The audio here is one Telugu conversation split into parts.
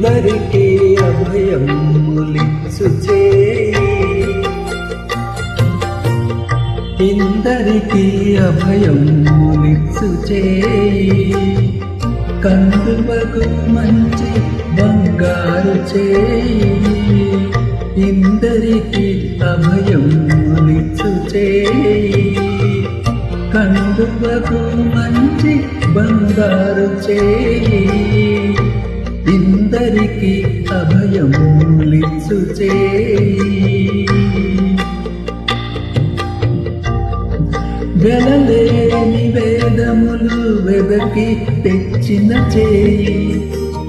ఇందరికీ అభయములిచ్చు చేయి, ఇందరికీ అభయములిచ్చు చేయి, కందువకు మంచి బంగారు చేయి, ఇందరికీ అభయములిచ్చు చేయి, కందువకు మంచి బంగారు చేయి, ఇందరికీ అభయములిచ్చు చేయి. వెలలేని వేదములు వెదకి తెచ్చిన చేయి,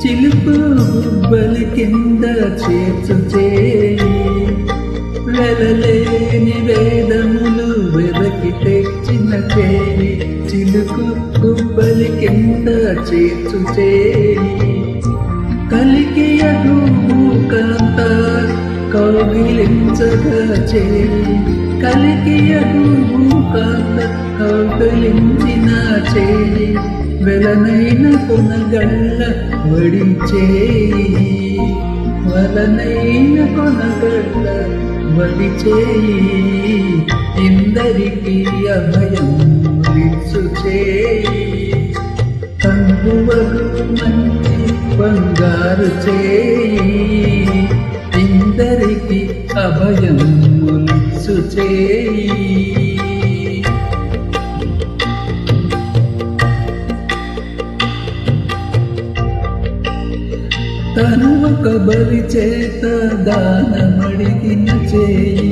చిలుపు గుబ్బలి కింద చేర్చు చేయి, వెలలేని వేదములు వెదకి తెచ్చిన చేయి, చిలుకు గుబ్బలి కింద చేర్చు చేయి, కలికియగు కాంత కౌగిలించగా చేయి, కలికియగు కాంత కౌగిలించిన చేయి, వెలనైన కొనగళ్ళ వడి చేయి, వలనైన కొనగళ్ళ వడి చేయి, ఇందరికీ అభయములిచ్చు చేయి, కందువకు మంచి బంగారు చేయి, ఇందరికీ అభయములిచ్చు చేయి. తను ఒక బలి చేత దానమడిగిన చేయి,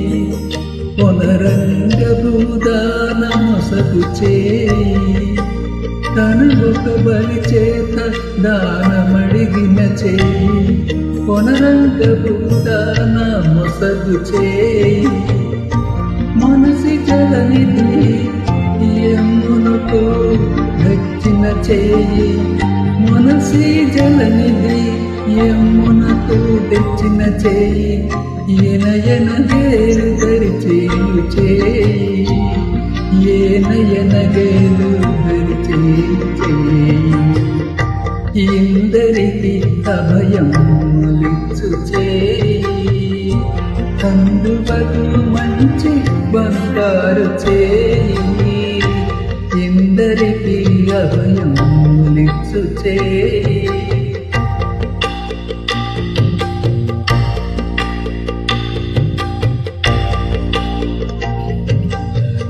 పునరంగపు దానమొసగు చేయి, తను ఒక బలి చేత దానమడిగిన చేయి, పునరంగపు దానమొసగు చేయి, మనసి జలనిధి యమునకు దక్షిణ చేయి, మనసి జలనిధి యమునకు తెచ్చిన చేయి, ఏనయనగేలు దరిచేయు చేయి, ఏనయనగేలు దరిచేయు చేయి, ఇందరికీ అభయములిచ్చు చేయి, కందువకు మంచి బంగారు చేయి, ఇందరికీ అభయములిచ్చు చేయి.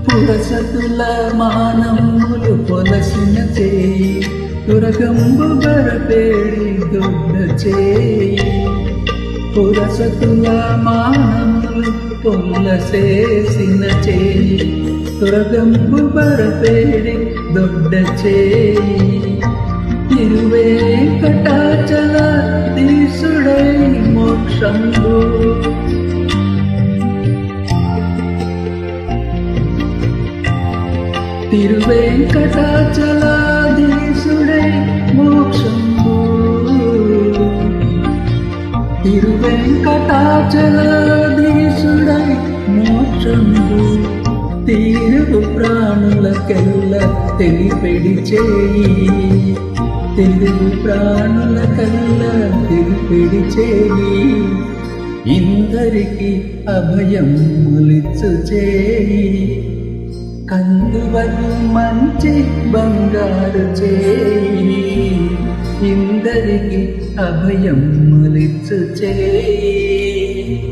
పురసతుల మానములు పొలసిన చేయి, తురగంబు బరపేడి దొడ్డ చేయి, పురసతుల మానములు పొలసేసిన చేయి, తురగంబు బరపేడి దొడ్డ చేయి, తిరువేంకటాచల దీసుడై మోక్షంబు, తిరువేంకటాచలాధీశుడై మోక్షంబు, తిరువేంకటాచలాధీశుడై మోక్షంబు, తీరుగు ప్రాణులకెల్ల తెలిపెడి చేయి, తెలుగు ప్రాణులకెల్ల తెలిపెడి చేయి, ఇందరికీ అభయములిచ్చు చేయి, కందువకు మంచి బంగారు చేయి, ఇందరికీ అభయములిచ్చు చేయి.